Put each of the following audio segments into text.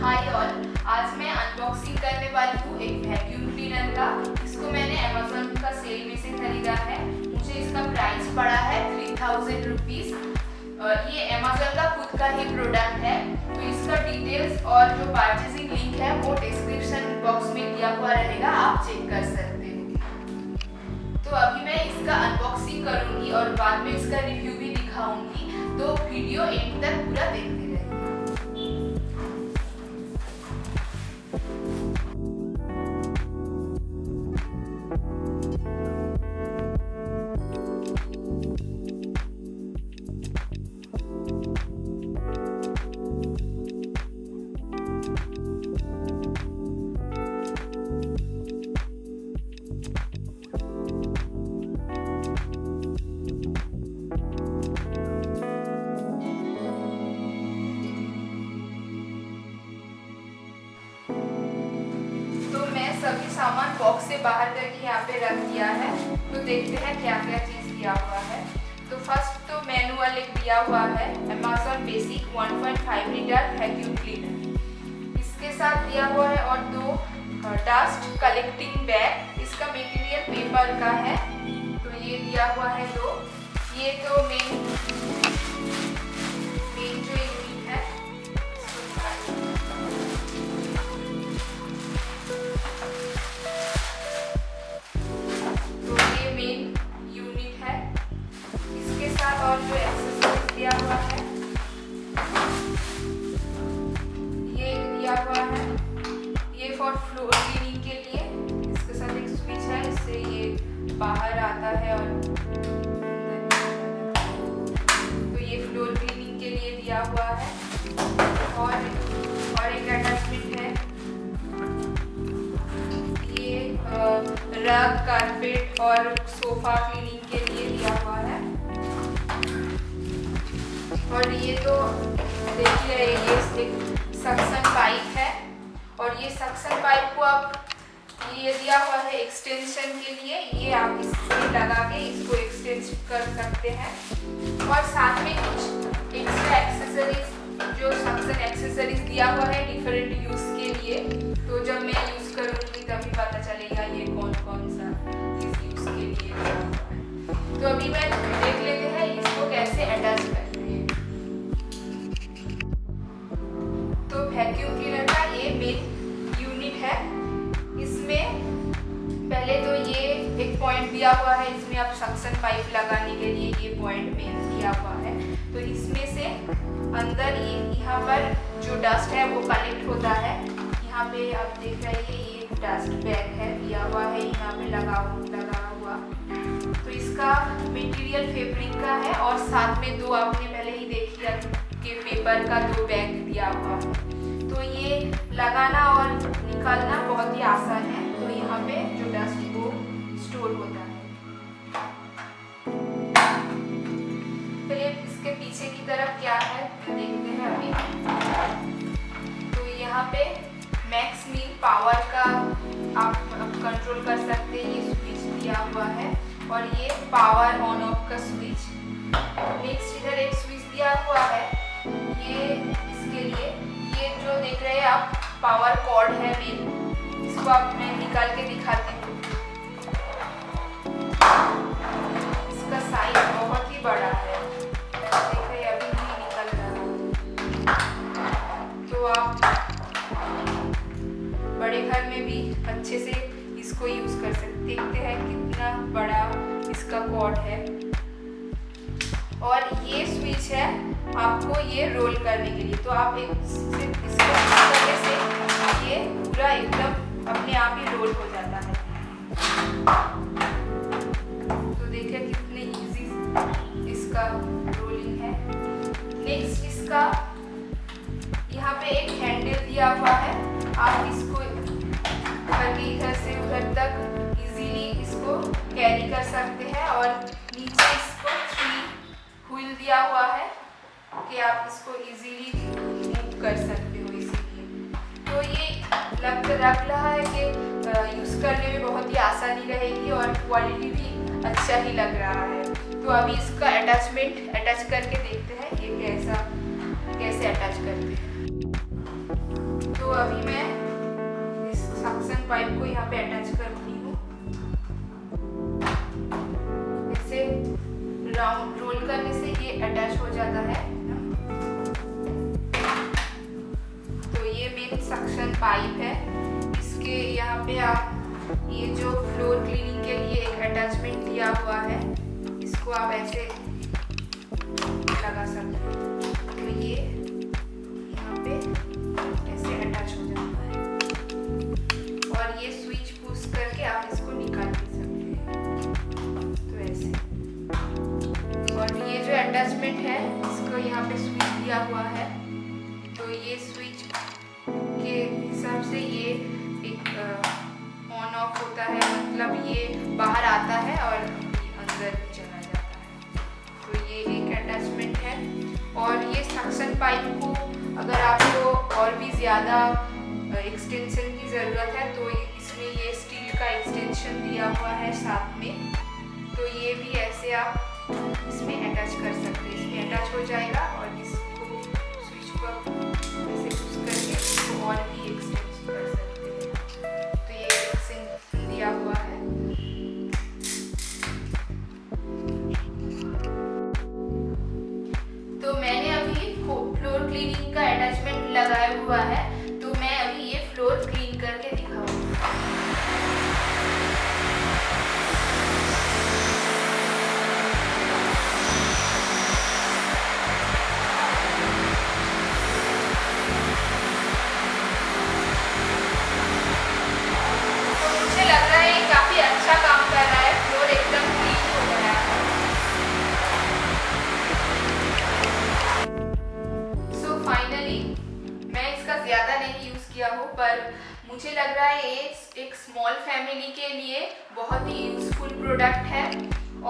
Hi all, आज मैं unboxing करने वाली हूँ एक वैक्यूम क्लीनर का। इसको मैंने अमेज़न का सेल में से खरीदा है। मुझे इसका प्राइस पड़ा है 3000 रुपीज़। ये अमेज़न का खुद का ही प्रोडक्ट है, तो इसका डिटेल्स और जो परचेजिंग लिंक है वो डिस्क्रिप्शन बॉक्स में दिया हुआ रहेगा, आप चेक कर सकते हो। तो अभी मैं इसका अनबॉक्सिंग करूँगी और बाद में इसका रिव्यू भी दिखाऊंगी, तो वीडियो एंड तक पूरा देखते रहें। सभी सामान बॉक्स से बाहर करके यहाँ पे रख दिया है, तो देखते हैं क्या क्या चीज़ दिया हुआ है। तो फर्स्ट तो मैनुअल एक दिया हुआ है, Amazon basic 1.5 litre vacuum cleaner. इसके साथ दिया हुआ है और 2 डस्ट कलेक्टिंग बैग। इसका मटेरियल पेपर का है, तो ये दिया हुआ है 2। ये तो मेन जो यूनिट है, और जो एक्सेसरीज दिया हुआ है ये दिया हुआ है, ये फॉर फ्लोर क्लीनिंग के लिए। इसके साथ एक स्विच है, इससे ये बाहर आता है और तो ये फ्लोर क्लीनिंग के लिए दिया हुआ है। और एक अटैचमेंट है, ये रग, कारपेट और सोफा क्लीनिंग के लिए दिया हुआ है। और ये तो देखिए, ये एक सक्शन पाइप है, और ये सक्शन पाइप को आप ये दिया हुआ है एक्सटेंशन के लिए। ये आप इससे लगा के इसको एक्सटेंड कर सकते हैं। और साथ में कुछ एक्स्ट्रा एक्सेसरीज, जो सक्शन एक्सेसरीज दिया हुआ है डिफरेंट यूज़ के लिए, तो जब मैं यूज़ करूँगी तभी पता चलेगा ये कौन कौन सा किस यूज़ के लिए दिया हुआ है। तो अभी मैं देख लेते हैं इसको कैसे अटैच करते हैं। तो वैक्यूम क्लीनर का ये मेन यूनिट है। इसमें पहले तो ये एक पॉइंट दिया हुआ है, इसमें आप सक्शन पाइप लगाने के लिए ये पॉइंट मेन दिया हुआ है। तो इसमें से अंदर यहाँ पर जो डस्ट है वो कलेक्ट होता है। यहाँ पे आप देख रहे हैं ये डस्ट बैग है दिया हुआ है, यहाँ पे लगा हुआ। तो इसका मटेरियल फैब्रिक का है, और साथ में 2 आपने पहले ही देख लिया कि पेपर का 2 बैग दिया हुआ है। तो ये लगाना और निकालना बहुत ही आसान है। तो यहाँ पे जो डस्ट वो स्टोर होता है। पहले इसके पीछे की तरफ क्या है देखते हैं अभी। तो यहाँ पे मैक्स मीन पावर का आप कंट्रोल कर सकते हैं, ये स्विच दिया हुआ है, और ये पावर ऑन ऑफ का स्विच। नेक्स्ट इधर एक स्विच दिया हुआ है, ये इसके लिए। ये जो देख रहे हैं आप पावर कॉर्ड है मेन, इसको आप मैं निकाल के दिखाती हूँ। इसका साइज बहुत ही बड़ा है, देख रहे हैं अभी नहीं निकल रहा। तो आप बड़े घर में भी अच्छे से इसको यूज कर सकते। देखते हैं कितना बड़ा इसका कॉर्ड है। और ये स्विच है आपको ये रोल करने के लिए। तो आप इसको करने से ये पूरा एकदम अपने आप ही रोल हो जाता है। तो देखिए कितने इजी इसका रोलिंग है। नेक्स्ट इसका यहाँ पे एक हैंडल दिया हुआ है, आप इसको करके इधर से उधर तक इजीली इसको कैरी कर सकते हैं। और नीचे इसको 3 व्हील दिया हुआ है कि आप इसको इजीली मूव कर सकते हो इसीलिए। तो ये लग रहा है कि यूज़ करने में बहुत ही आसानी रहेगी, और क्वालिटी भी अच्छा ही लग रहा है। तो अभी इसका अटैच करके देखते हैं ये कैसे अटैच करते हैं। अभी मैं इस सक्शन पाइप को यहाँ पे अटैच करती हूँ। ऐसे राउंड रोल करने से ये अटैच हो जाता है। तो ये मेन सक्शन पाइप है। इसके यहाँ पे आप ये जो फ्लोर क्लीनिंग के लिए एक अटैचमेंट दिया हुआ है, इसको आप ऐसे लगा सकते हैं। तो ये यहाँ पे ऐसे अटैच हो जाता है और ये स्विच पुश करके आप इसको निकाल भी सकते हैं। तो ऐसे, और ये जो अटैचमेंट है इसको यहाँ पे स्विच दिया हुआ है। तो ये स्विच के हिसाब से ये एक ऑन ऑफ होता है, मतलब ये बाहर आता है और अंदर चला जाता है। तो ये एक अटैचमेंट है। और ये सक्शन पाइप को अगर आपको और भी ज़्यादा एक्सटेंशन की ज़रूरत है तो इसमें ये स्टील का एक्सटेंशन दिया हुआ है साथ में। तो ये भी ऐसे आप इसमें अटैच कर सकते हैं। इसमें अटैच हो जाएगा और इसको स्विच को ऐसे पुश करके इसको और भी एक्सटेंशन कर सकते हैं। तो ये एक्सटेंशन दिया हुआ है। तो मैंने अभी फ्लोर क्लीनिंग का अटैचमेंट लगाया हुआ है। तो मैं अभी ये फ्लोर क्लीन करके दिखाऊंगी। तो मुझे लग रहा है ये काफी अच्छा काम कर रहा है। फ्लोर एकदम क्लीन हो गया है। सो फाइनली मैं इसका ज़्यादा नहीं यूज़ किया हूँ, पर मुझे लग रहा है ये एक स्मॉल फैमिली के लिए बहुत ही यूज़फुल प्रोडक्ट है।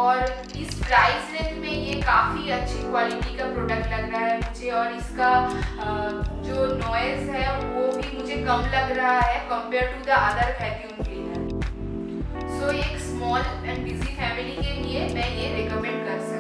और इस प्राइस रेंज में ये काफ़ी अच्छी क्वालिटी का प्रोडक्ट लग रहा है मुझे। और इसका जो नॉइज़ है वो भी मुझे कम लग रहा है compare to the other vacuum cleaner. So एक स्मॉल एंड बिजी फैमिली के लिए मैं ये रिकमेंड कर सकती हूँ।